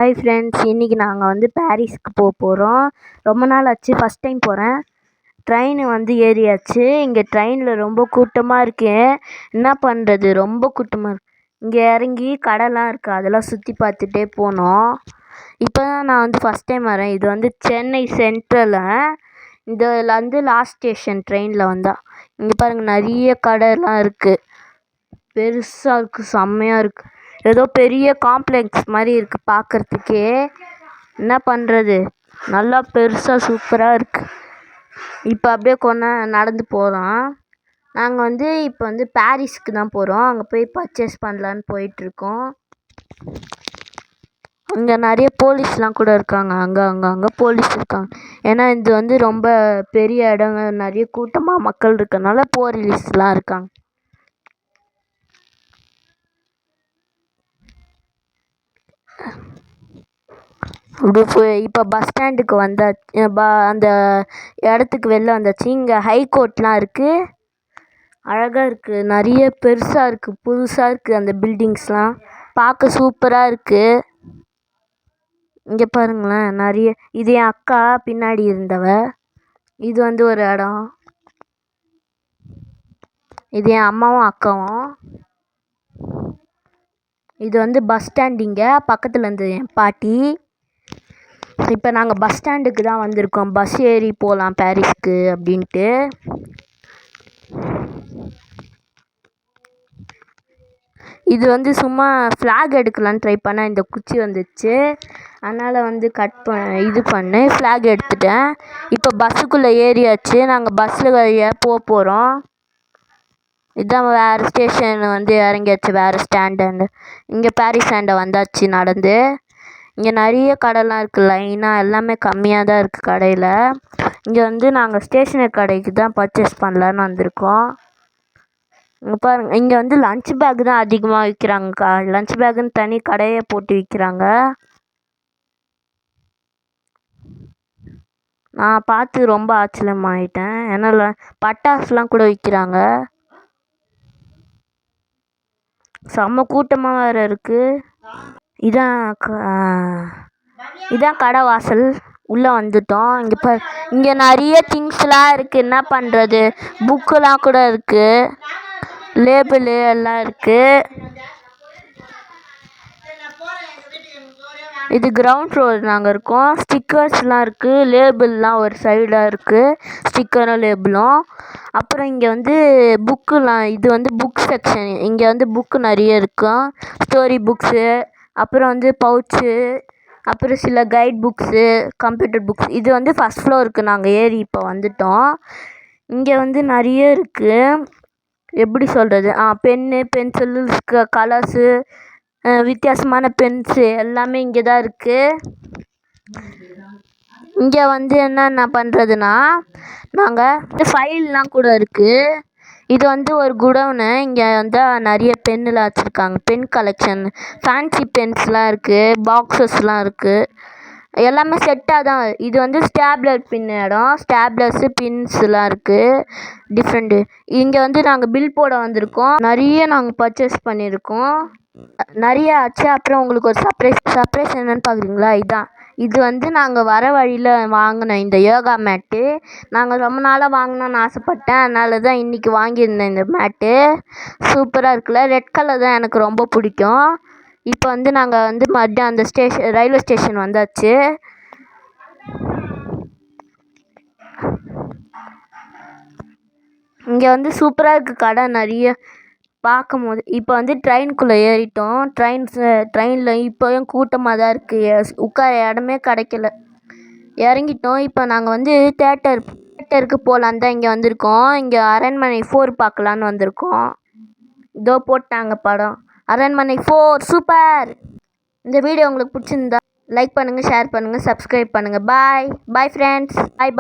Hi friends, இன்றைக்கி நாங்கள் வந்து பாரிஸ்க்கு போகிறோம். ரொம்ப நாள் ஆச்சு, ஃபஸ்ட் டைம் போகிறேன். ட்ரெயின் வந்து ஏறியாச்சு. இங்கே ட்ரெயினில் ரொம்ப கூட்டமாக இருக்கு. என்ன பண்ணுறது, ரொம்ப கூட்டமாக இருக்கு. இங்கே இறங்கி கடைலாம் இருக்குது, அதெல்லாம் சுற்றி பார்த்துட்டே போனோம். இப்போ தான் நான் வந்து ஃபஸ்ட் டைம் வரேன். இது வந்து சென்னை சென்ட்ரலில், இதில் வந்து லாஸ்ட் ஸ்டேஷன் ட்ரெயினில் வந்தால். இங்கே பாருங்கள், நிறைய கடைலாம் இருக்குது. பெருசாக இருக்குது, செம்மையாக இருக்குது. ஏதோ பெரிய காம்ப்ளெக்ஸ் மாதிரி இருக்குது பார்க்குறதுக்கே. என்ன பண்ணுறது, நல்லா பெருசாக சூப்பராக இருக்குது. இப்போ அப்படியே நடந்து போகிறோம். நாங்கள் வந்து இப்போ வந்து பாரிஸ்க்கு தான் போகிறோம். அங்கே போய் பர்ச்சேஸ் பண்ணலான்னு போயிட்டுருக்கோம். அங்கே நிறைய போலீஸ்லாம் கூட இருக்காங்க. அங்கே போலீஸ் இருக்காங்க. ஏன்னா இது வந்து ரொம்ப பெரிய இடங்க, நிறைய கூட்டமாக மக்கள் இருக்கனால போலீஸ்லாம் இருக்காங்க. இப்போ பஸ் ஸ்டாண்டுக்கு வந்தாச்சு. அந்த இடத்துக்கு வெளில வந்தாச்சு. இங்கே ஹைகோர்ட்லாம் இருக்குது, அழகாக இருக்குது, நிறைய பெருசாக இருக்குது, புதுசாக இருக்குது. அந்த பில்டிங்ஸ்லாம் பார்க்க சூப்பராக இருக்குது. இங்கே பாருங்களேன், நிறைய. இது என் அக்கா பின்னாடி இருந்தவ. இது வந்து ஒரு இடம். இது என் அம்மாவும் அக்காவும். இது வந்து பஸ் ஸ்டாண்ட். இங்கே பக்கத்தில் இருந்து என் பாட்டி. இப்போ நாங்கள் பஸ் ஸ்டாண்டுக்கு தான் வந்திருக்கோம். பஸ் ஏறி போகலாம் பாரிஸ்க்கு அப்படின்ட்டு. இது வந்து சும்மா ஃப்ளாக் எடுக்கலான்னு ட்ரை பண்ணேன். இந்த குச்சி வந்துச்சு, அதனால் வந்து இது பண்ணி ஃப்ளாக் எடுத்துட்டேன். இப்போ பஸ்ஸுக்குள்ளே ஏறியாச்சு. நாங்கள் பஸ்ஸில் போகிறோம். இதுதான் வேறு ஸ்டேஷன் வந்து இறங்கியாச்சு, வேறு ஸ்டாண்டு. இங்கே பாரிஸ் ஸ்டாண்டை வந்தாச்சு நடந்து. இங்கே நிறைய கடைலாம் இருக்குது, லைனாக. எல்லாமே கம்மியாக தான் இருக்குது கடையில். இங்கே வந்து நாங்கள் ஸ்டேஷனரி கடைக்கு தான் பர்ச்சேஸ் பண்ணலான்னு வந்திருக்கோம். இங்கே பாருங்கள், இங்கே வந்து லன்ச் பேக் தான் அதிகமாக விற்கிறாங்கக்கா. லன்ச் பேக்குன்னு தனி கடையை போட்டு விற்கிறாங்க. நான் பார்த்து ரொம்ப ஆச்சரியமாயிட்டேன். ஏன்னா பட்டாசுலாம் கூட விற்கிறாங்க. செம்ம கூட்டமாக வேறு இருக்குது. இதான் கடை வாசல். உள்ளே வந்துட்டோம். இங்கே நிறைய திங்ஸ்லாம் இருக்குது. என்ன பண்ணுறது, புக்கெலாம் கூட இருக்குது, லேபிளு எல்லாம் இருக்குது. இது கிரவுண்ட் ஃப்ளோர் நாங்கள் இருக்கோம். ஸ்டிக்கர்ஸ்லாம் இருக்குது, லேபிள்லாம் ஒரு சைடாக இருக்குது, ஸ்டிக்கரும் லேபிளும். அப்புறம் இங்கே வந்து புக்குலாம், இது வந்து புக் செக்ஷன். இங்கே வந்து புக்கு நிறைய இருக்கும், ஸ்டோரி புக்ஸு, அப்புறம் வந்து பவுச்சு, அப்புறம் சில கைட் புக்ஸு, கம்ப்யூட்டர் புக்ஸ். இது வந்து ஃபஸ்ட் ஃப்ளோருக்கு நாங்கள் ஏறி இப்போ வந்துட்டோம். இங்கே வந்து நிறைய இருக்குது. எப்படி சொல்கிறது, பென்னு, பென்சிலு, கலர்ஸு, வித்தியாசமான பென்ஸு எல்லாமே இங்கே தான் இருக்குது. இங்கே வந்து என்னென்ன பண்ணுறதுன்னா, நாங்கள் ஃபைல்லாம் கூட இருக்குது. இது வந்து ஒரு குடோனு. இங்கே வந்து நிறைய பென்னுலாம் வச்சுருக்காங்க, பென் கலெக்ஷன், ஃபேன்சி பென்ஸ்லாம் இருக்குது, பாக்ஸஸ்லாம் இருக்குது, எல்லாமே செட்டாக தான். இது வந்து ஸ்டாப்லர் பின் இடம். ஸ்டாப்லர்ஸு, பின்ஸ்லாம் இருக்குது டிஃப்ரெண்ட்டு. இங்கே வந்து நாங்கள் பில் போட வந்திருக்கோம். நிறைய நாங்கள் பர்ச்சேஸ் பண்ணியிருக்கோம், நிறைய ஆச்சு. அப்புறம் உங்களுக்கு ஒரு சர்ப்ரைஸ் என்னென்னு பார்க்குறீங்களா? இது வந்து நாங்கள் வர வழியில் வாங்கினோம், இந்த யோகா மேட்டு. நாங்கள் ரொம்ப நாளாக வாங்கணும்னு ஆசைப்பட்டேன், அதனால தான் இன்றைக்கி வாங்கியிருந்தேன் இந்த மேட்டு. சூப்பராக இருக்குல்ல, ரெட் கலர் தான் எனக்கு ரொம்ப பிடிக்கும். இப்போ வந்து நாங்கள் வந்து மறுபடியும் அந்த ரயில்வே ஸ்டேஷன் வந்தாச்சு. இங்கே வந்து சூப்பராக இருக்குது கடை நிறைய பார்க்கும்போது. இப்போ வந்து ட்ரெயினுக்குள்ளே ஏறிட்டோம். ட்ரெயினில் இப்போயும் கூட்டமாக தான் இருக்குது, உட்கார இடமே கிடைக்கல. இறங்கிட்டோம். இப்போ நாங்கள் வந்து தேட்டருக்கு போகலான்னு தான் இங்கே வந்திருக்கோம். இங்கே அரண்மனை 4 பார்க்கலான்னு வந்திருக்கோம். இதோ போட்டாங்க படம், அரண்மனை 4 சூப்பர். இந்த வீடியோ உங்களுக்கு பிடிச்சிருந்தா லைக் பண்ணுங்கள், ஷேர் பண்ணுங்கள், சப்ஸ்கிரைப் பண்ணுங்கள். பாய் ஃப்ரெண்ட்ஸ், பாய்.